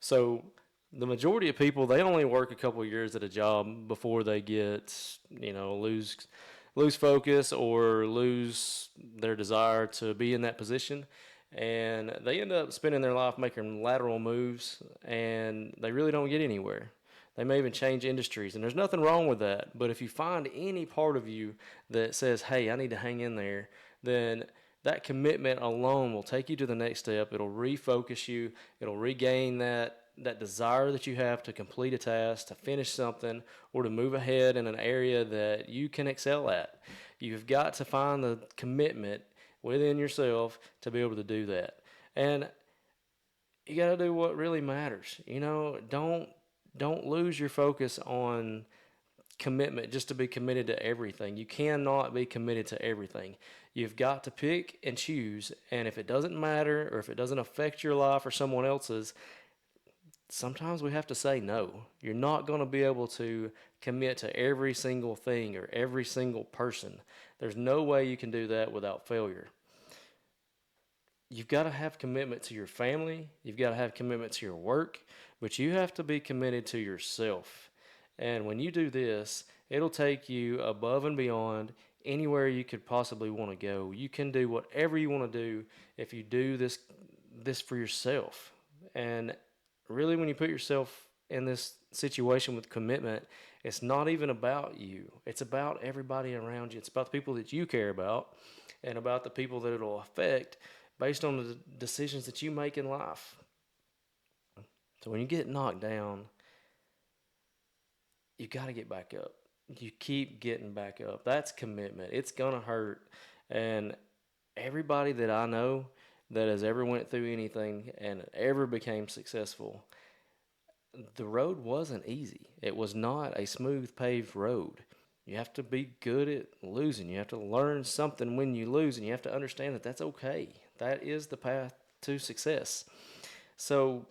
So the majority of people, they only work a couple of years at a job before they get, lose focus or lose their desire to be in that position. And they end up spending their life making lateral moves and they really don't get anywhere. They may even change industries, and there's nothing wrong with that. But if you find any part of you that says, hey, I need to hang in there, then that commitment alone will take you to the next step. It'll refocus you. It'll regain that desire that you have to complete a task, to finish something, or to move ahead in an area that you can excel at. You've got to find the commitment within yourself to be able to do that. And you got to do what really matters. Don't lose your focus on commitment just to be committed to everything. You cannot be committed to everything. You've got to pick and choose, and if it doesn't matter or if it doesn't affect your life or someone else's, sometimes we have to say no. You're not going to be able to commit to every single thing or every single person. There's no way you can do that without failure. You've got to have commitment to your family, you've got to have commitment to your work, but you have to be committed to yourself. And when you do this, it'll take you above and beyond anywhere you could possibly want to go. You can do whatever you want to do if you do this for yourself. And really, when you put yourself in this situation with commitment, it's not even about you. It's about everybody around you. It's about the people that you care about and about the people that it'll affect based on the decisions that you make in life. So when you get knocked down, you got to get back up. You keep getting back up. That's commitment. It's going to hurt. And everybody that I know that has ever went through anything and ever became successful, the road wasn't easy. It was not a smooth paved road. You have to be good at losing. You have to learn something when you lose, and you have to understand that that's okay. That is the path to success. So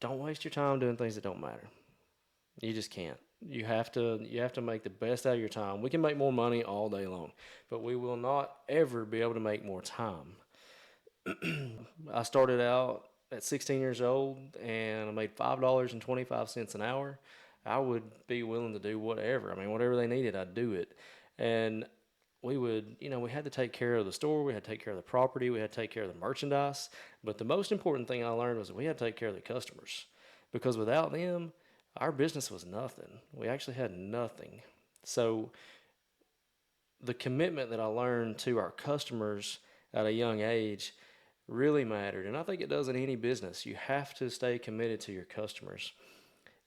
don't waste your time doing things that don't matter. You just can't. You have to make the best out of your time. We can make more money all day long, but we will not ever be able to make more time. I started out at 16 years old and I made $5.25 an hour. I would be willing to do whatever. I mean, whatever they needed, I'd do it. And we had to take care of the store, we had to take care of the property, we had to take care of the merchandise. But the most important thing I learned was that we had to take care of the customers because without them, our business was nothing. We actually had nothing. So the commitment that I learned to our customers at a young age really mattered. And I think it does in any business. You have to stay committed to your customers.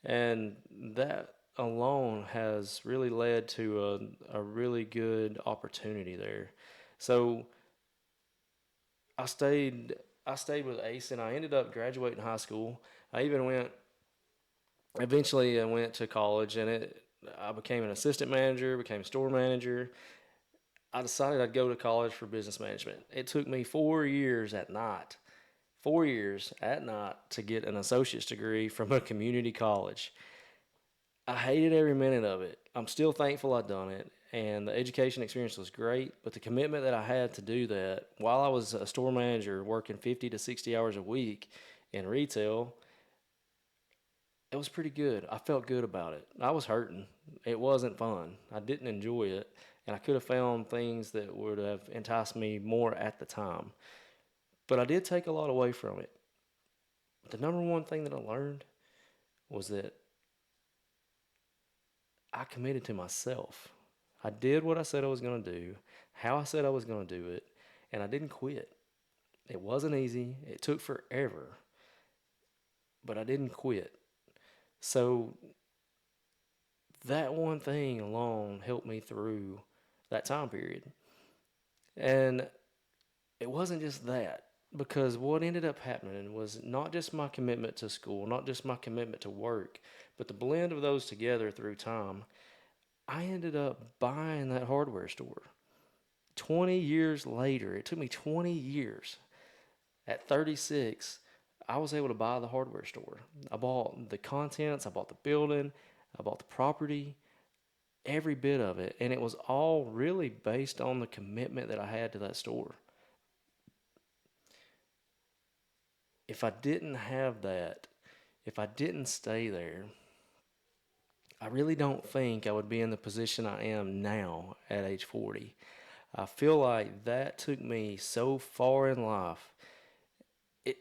And that alone has really led to a really good opportunity there. So I stayed with Ace and I ended up graduating high school. I even eventually I went to college and I became an assistant manager, became a store manager. I decided I'd go to college for business management. It took me 4 years at night to get an associate's degree from a community college. I hated every minute of it. I'm still thankful I'd done it, and the education experience was great. But the commitment that I had to do that while I was a store manager working 50 to 60 hours a week in retail, it was pretty good. I felt good about it. I was hurting. It wasn't fun. I didn't enjoy it, and I could have found things that would have enticed me more at the time. But I did take a lot away from it. The number one thing that I learned was that I committed to myself. I did what I said I was going to do, how I said I was going to do it, and I didn't quit. It wasn't easy. It took forever, but I didn't quit. So that one thing alone helped me through that time period. And it wasn't just that, because what ended up happening was not just my commitment to school, not just my commitment to work, but the blend of those together through time. I ended up buying that hardware store. 20 years later, it took me 20 years. At 36, I was able to buy the hardware store. I bought the contents, I bought the building, I bought the property, every bit of it. And it was all really based on the commitment that I had to that store. if I didn't have that, if I didn't stay there, I really don't think I would be in the position I am now at age 40. I feel like that took me so far in life. It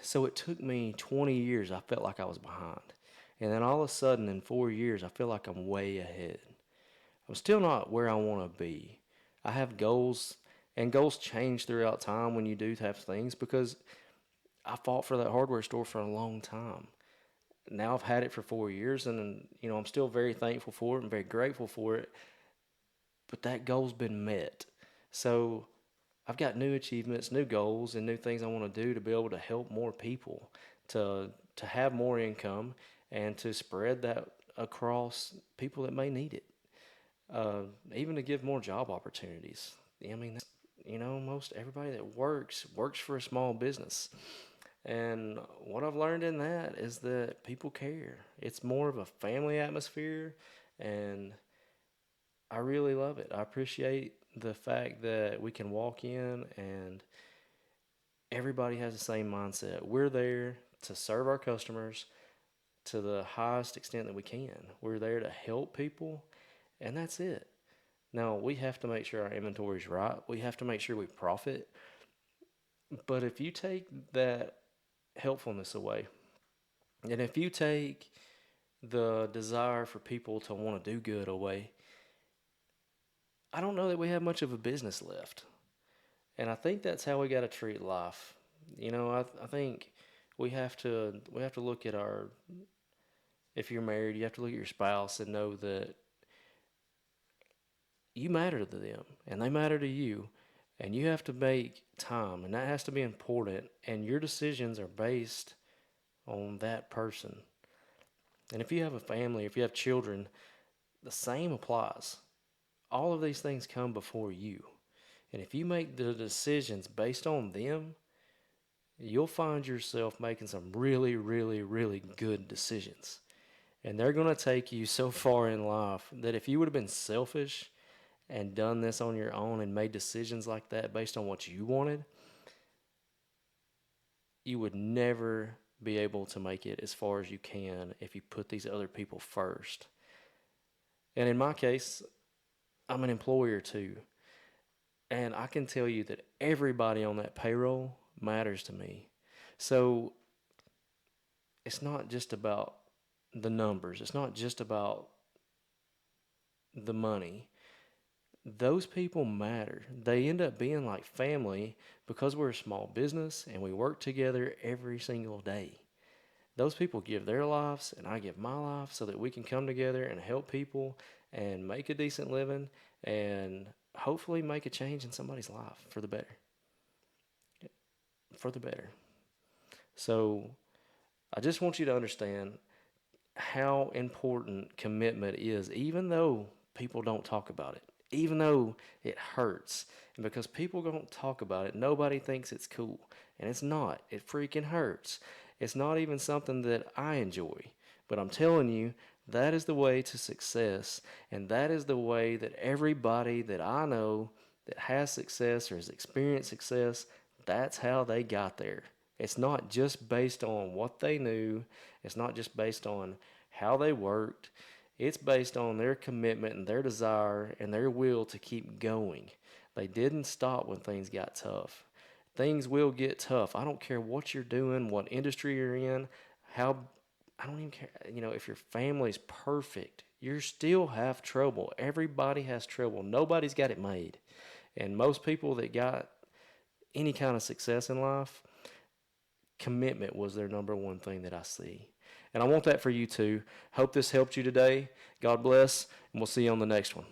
so it took me 20 years. I felt like I was behind. And then all of a sudden in 4 years, I feel like I'm way ahead. I'm still not where I want to be. I have goals, and goals change throughout time when you do have things, because I fought for that hardware store for a long time. Now I've had it for 4 years, and I'm still very thankful for it and very grateful for it. But that goal's been met. So I've got new achievements, new goals, and new things I want to do to be able to help more people, to have more income, and to spread that across people that may need it. Even to give more job opportunities. I mean, most everybody that works for a small business. And what I've learned in that is that people care. It's more of a family atmosphere, and I really love it. I appreciate the fact that we can walk in and everybody has the same mindset. We're there to serve our customers to the highest extent that we can. We're there to help people, and that's it. Now, we have to make sure our inventory is right. We have to make sure we profit. But if you take that helpfulness away, and if you take the desire for people to want to do good away, I don't know that we have much of a business left. And I think that's how we got to treat life. I think we have to look at our if you're married, you have to look at your spouse and know that you matter to them and they matter to you, and you have to make time, and that has to be important, and your decisions are based on that person. And if you have a family, if you have children, the same applies. All of these things come before you. And if you make the decisions based on them, you'll find yourself making some really, really, really good decisions. And they're going to take you so far in life that if you would have been selfish and done this on your own and made decisions like that based on what you wanted, you would never be able to make it as far as you can if you put these other people first. And in my case, I'm an employer too. And I can tell you that everybody on that payroll matters to me. So it's not just about the numbers, it's not just about the money. Those people matter. They end up being like family because we're a small business and we work together every single day. Those people give their lives and I give my life so that we can come together and help people and make a decent living and hopefully make a change in somebody's life for the better. For the better. So I just want you to understand how important commitment is, even though people don't talk about it, even though it hurts. And because people don't talk about it, nobody thinks it's cool. And it's not. It freaking hurts. It's not even something that I enjoy. But I'm telling you, that is the way to success. And that is the way that everybody that I know that has success or has experienced success, that's how they got there. It's not just based on what they knew. It's not just based on how they worked. It's based on their commitment and their desire and their will to keep going. They didn't stop when things got tough. Things will get tough. I don't care what you're doing, what industry you're in, how I don't even care, if your family's perfect, you still have trouble. Everybody has trouble. Nobody's got it made. And most people that got any kind of success in life, commitment was their number one thing that I see. And I want that for you too. Hope this helped you today. God bless, and we'll see you on the next one.